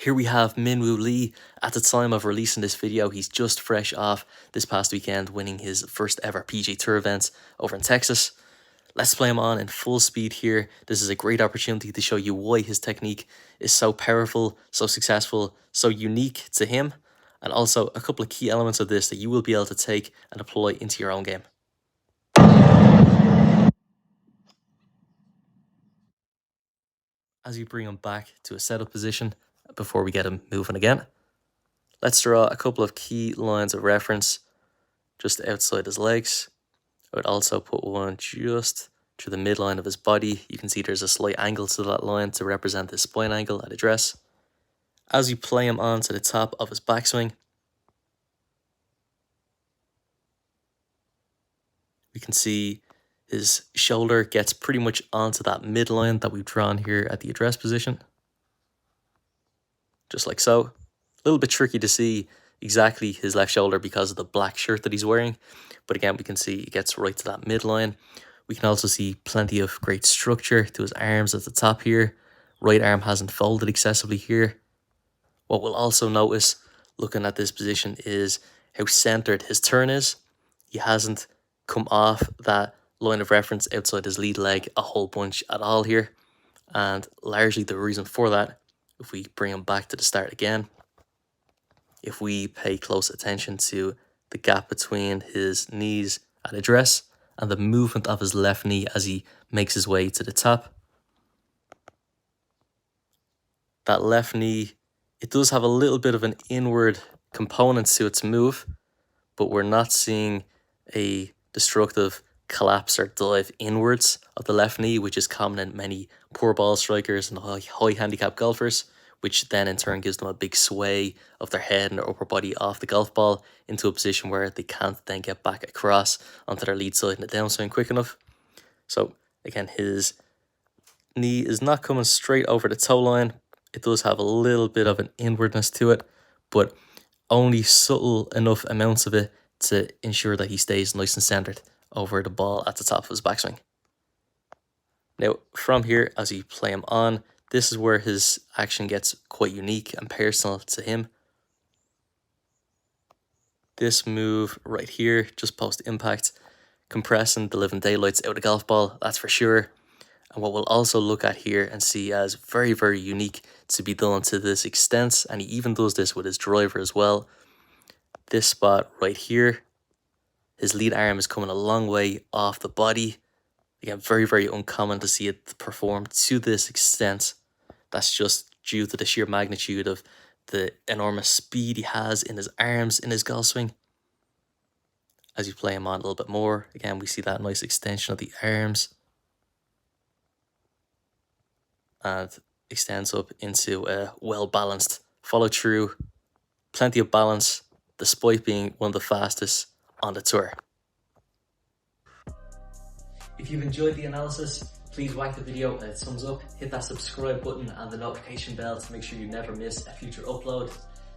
Here we have Minwoo Lee. At the time of releasing this video, he's just fresh off this past weekend winning his first ever PGA Tour event over in Texas. Let's play him on in full speed here. This is a great opportunity to show you why his technique is so powerful, so successful, so unique to him, and also a couple of key elements of this that you will be able to take and deploy into your own game. As you bring him back to a setup position, before we get him moving again, let's draw a couple of key lines of reference just outside his legs. I would also put one just through the midline of his body. You can see there's a slight angle to that line to represent his spine angle at address. As you play him onto the top of his backswing, we can see his shoulder gets pretty much onto that midline that we've drawn here at the address position. Just like so. A little bit tricky to see exactly his left shoulder because of the black shirt that he's wearing. But again, we can see it gets right to that midline. We can also see plenty of great structure to his arms at the top here. Right arm hasn't folded excessively here. What we'll also notice looking at this position is how centered his turn is. He hasn't come off that line of reference outside his lead leg a whole bunch at all here. And largely the reason for that, if we bring him back to the start again, if we pay close attention to the gap between his knees at address and the movement of his left knee as he makes his way to the top, that left knee, it does have a little bit of an inward component to its move, but we're not seeing a destructive collapse or dive inwards of the left knee, which is common in many poor ball strikers and high handicap golfers, which then in turn gives them a big sway of their head and their upper body off the golf ball into a position where they can't then get back across onto their lead side in the downswing quick enough. So again, his knee is not coming straight over the toe line. It does have a little bit of an inwardness to it, but only subtle enough amounts of it to ensure that he stays nice and centered over the ball at the top of his backswing. Now, from here, as you play him on, this is where his action gets quite unique and personal to him. This move right here, just post impact, compressing the living daylights out of the golf ball, that's for sure. And what we'll also look at here and see as very, very unique to be done to this extent, and he even does this with his driver as well. This spot right here, his lead arm is coming a long way off the body. Again, very, very uncommon to see it performed to this extent. That's just due to the sheer magnitude of the enormous speed he has in his arms in his golf swing. As you play him on a little bit more, again, we see that nice extension of the arms. And extends up into a well-balanced follow-through. Plenty of balance, despite being one of the fastest on the tour. If you've enjoyed the analysis, please whack the video a thumbs up, hit that subscribe button and the notification bell to make sure you never miss a future upload.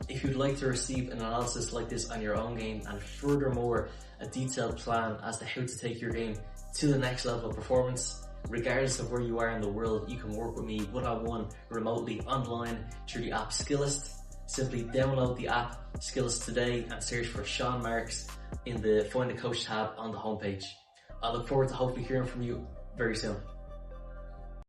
If you'd like to receive an analysis like this on your own game, and furthermore a detailed plan as to how to take your game to the next level of performance, regardless of where you are in the world, you can work with me one-on-one remotely online through the app Skillest. Simply download the app Skillest today and search for Seán Marks in the Find a Coach tab on the homepage. I look forward to hopefully hearing from you very soon.